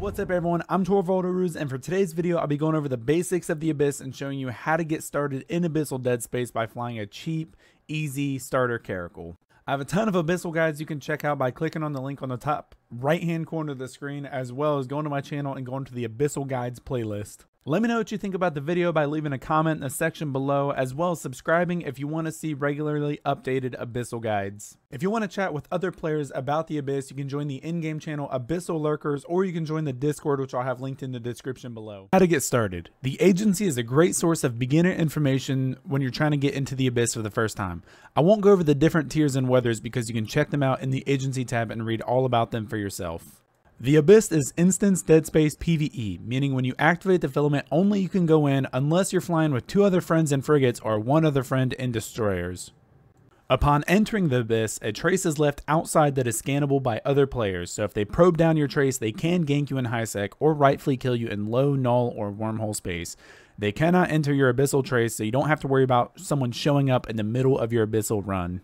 What's up everyone, I'm Torvaldaruz, and for today's video I'll be going over the basics of the Abyss and showing you how to get started in Abyssal Dead Space by flying a cheap, easy starter Caracal. I have a ton of Abyssal guides you can check out by clicking on the link on the top right hand corner of the screen, as well as going to my channel and going to the Abyssal Guides playlist. Let me know what you think about the video by leaving a comment in the section below, as well as subscribing if you want to see regularly updated Abyssal guides. If you want to chat with other players about the Abyss, you can join the in-game channel Abyssal Lurkers, or you can join the Discord, which I'll have linked in the description below. How to get started. The agency is a great source of beginner information when you're trying to get into the Abyss for the first time. I won't go over the different tiers and weathers because you can check them out in the agency tab and read all about them for yourself. The Abyss is Instance Dead Space PvE, meaning when you activate the filament, only you can go in unless you're flying with 2 other friends in frigates or 1 other friend in destroyers. Upon entering the Abyss, a trace is left outside that is scannable by other players, so if they probe down your trace, they can gank you in high sec or rightfully kill you in low, null, or wormhole space. They cannot enter your Abyssal trace, so you don't have to worry about someone showing up in the middle of your Abyssal run.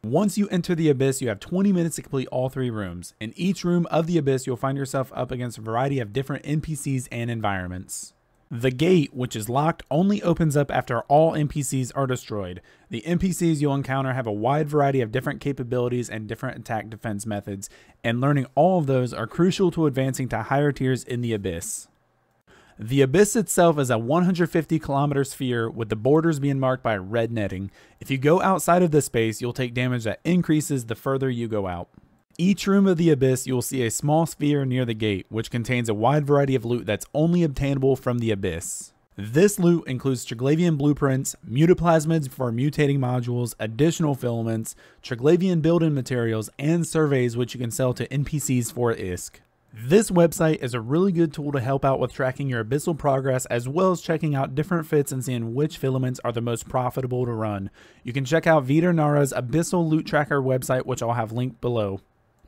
Once you enter the Abyss, you have 20 minutes to complete all 3 rooms. In each room of the Abyss, you'll find yourself up against a variety of different NPCs and environments. The gate, which is locked, only opens up after all NPCs are destroyed. The NPCs you'll encounter have a wide variety of different capabilities and different attack defense methods, and learning all of those are crucial to advancing to higher tiers in the Abyss. The Abyss itself is a 150-kilometer sphere with the borders being marked by red netting. If you go outside of this space, you'll take damage that increases the further you go out. Each room of the Abyss, you will see a small sphere near the gate, which contains a wide variety of loot that's only obtainable from the Abyss. This loot includes Triglavian blueprints, mutaplasmids for mutating modules, additional filaments, Triglavian build-in materials, and surveys which you can sell to NPCs for ISK. This website is a really good tool to help out with tracking your Abyssal progress, as well as checking out different fits and seeing which filaments are the most profitable to run. You can check out Nara's Abyssal Loot Tracker website, which I'll have linked below.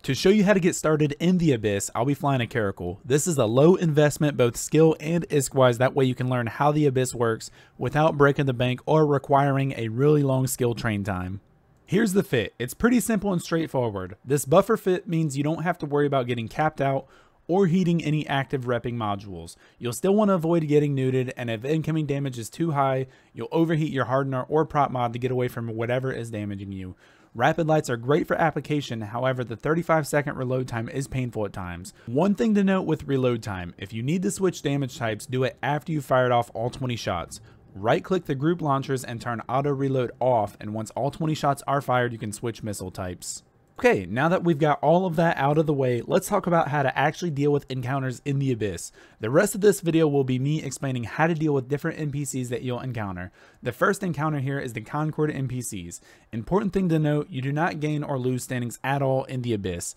To show you how to get started in the Abyss, I'll be flying a Caracal. This is a low investment, both skill and ISK-wise, that way you can learn how the Abyss works without breaking the bank or requiring a really long skill train time. Here's the fit. It's pretty simple and straightforward. This buffer fit means you don't have to worry about getting capped out or heating any active repping modules. You'll still want to avoid getting neuted, and if incoming damage is too high, you'll overheat your Hardener or prop mod to get away from whatever is damaging you. Rapid lights are great for application, however the 35-second reload time is painful at times. One thing to note with reload time, if you need to switch damage types, do it after you fired off all 20 shots. Right click the group launchers and turn auto reload off, and once all 20 shots are fired, you can switch missile types. Okay, now that we've got all of that out of the way, let's talk about how to actually deal with encounters in the Abyss. The rest of this video will be me explaining how to deal with different NPCs that you'll encounter. The first encounter here is the Concord NPCs. Important thing to note, you do not gain or lose standings at all in the Abyss.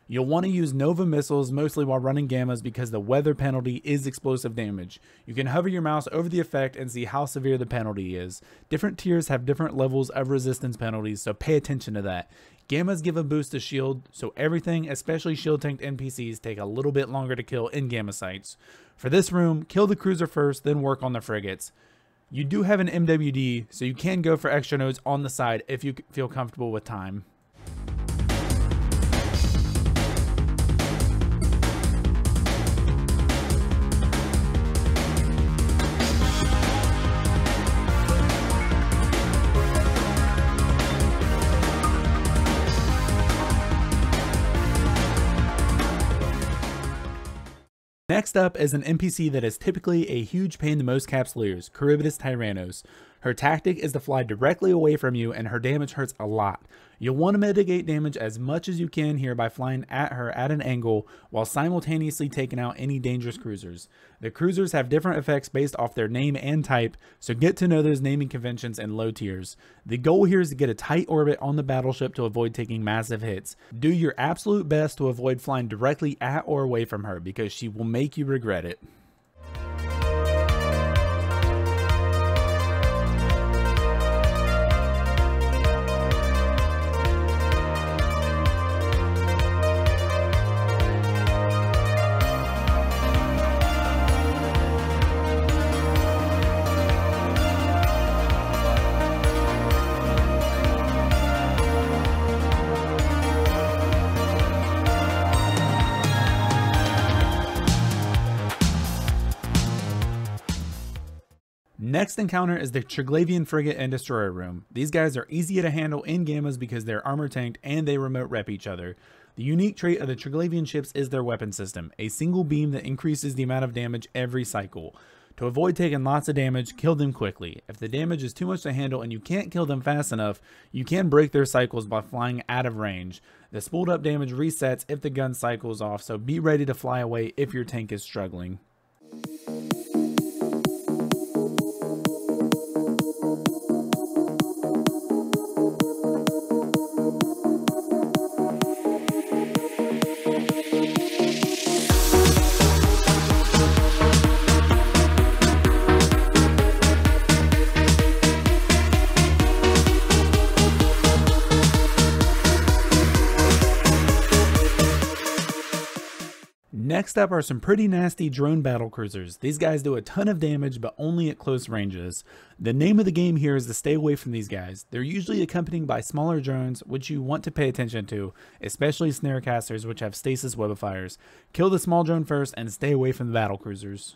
You'll want to use Nova missiles mostly while running gammas because the weather penalty is explosive damage. You can hover your mouse over the effect and see how severe the penalty is. Different tiers have different levels of resistance penalties, so pay attention to that. Gammas give a boost to shield, so everything, especially shield tanked NPCs, take a little bit longer to kill in gamma sites. For this room, kill the cruiser first, then work on the frigates. You do have an MWD, so you can go for extra nodes on the side if you feel comfortable with time. Next up is an NPC that is typically a huge pain to most capsuleers, Tyrannos. Her tactic is to fly directly away from you, and her damage hurts a lot. You'll want to mitigate damage as much as you can here by flying at her at an angle while simultaneously taking out any dangerous cruisers. The cruisers have different effects based off their name and type, so get to know those naming conventions in low tiers. The goal here is to get a tight orbit on the battleship to avoid taking massive hits. Do your absolute best to avoid flying directly at or away from her because she will make you regret it. Next encounter is the Triglavian Frigate and Destroyer room. These guys are easy to handle in gammas because they're armor tanked and they remote rep each other. The unique trait of the Triglavian ships is their weapon system, a single beam that increases the amount of damage every cycle. To avoid taking lots of damage, kill them quickly. If the damage is too much to handle and you can't kill them fast enough, you can break their cycles by flying out of range. The spooled up damage resets if the gun cycles off, so be ready to fly away if your tank is struggling. Next up are some pretty nasty drone battlecruisers. These guys do a ton of damage, but only at close ranges. The name of the game here is to stay away from these guys. They're usually accompanied by smaller drones, which you want to pay attention to, especially snare casters, which have stasis webifiers. Kill the small drone first and stay away from the battlecruisers.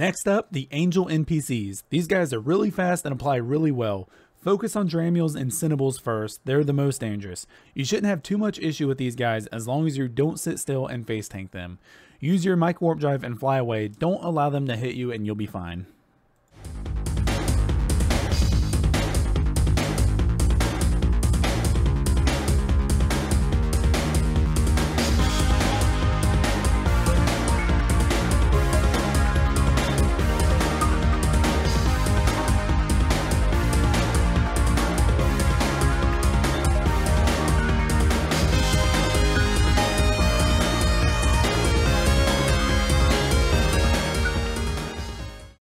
Next up, the Angel NPCs. These guys are really fast and apply really well. Focus on Dramiels and Cinnables first, they're the most dangerous. You shouldn't have too much issue with these guys as long as you don't sit still and face tank them. Use your Microwarpdrive and fly away, don't allow them to hit you and you'll be fine.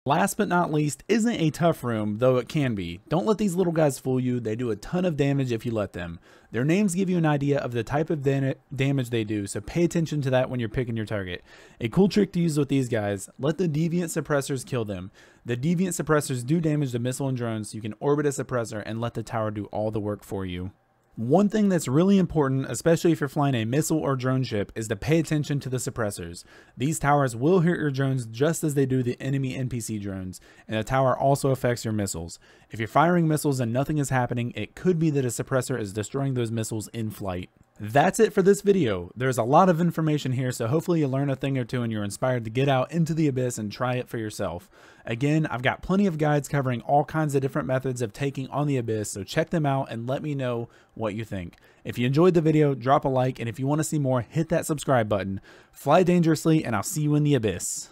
Last but not least isn't a tough room, though it can be. Don't let these little guys fool you, they do a ton of damage if you let them. Their names give you an idea of the type of damage they do, so pay attention to that when you're picking your target. A cool trick to use with these guys, let the Deviant Suppressors kill them. The Deviant Suppressors do damage to missile and drones, so you can orbit a suppressor and let the tower do all the work for you. One thing that's really important, especially if you're flying a missile or drone ship, is to pay attention to the suppressors. These towers will hit your drones just as they do the enemy NPC drones, and the tower also affects your missiles. If you're firing missiles and nothing is happening, it could be that a suppressor is destroying those missiles in flight. That's it for this video. There's a lot of information here, so hopefully you learn a thing or two and you're inspired to get out into the abyss and try it for yourself. Again, I've got plenty of guides covering all kinds of different methods of taking on the abyss, so check them out and let me know what you think. If you enjoyed the video, drop a like, and if you want to see more, hit that subscribe button. Fly dangerously, and I'll see you in the abyss.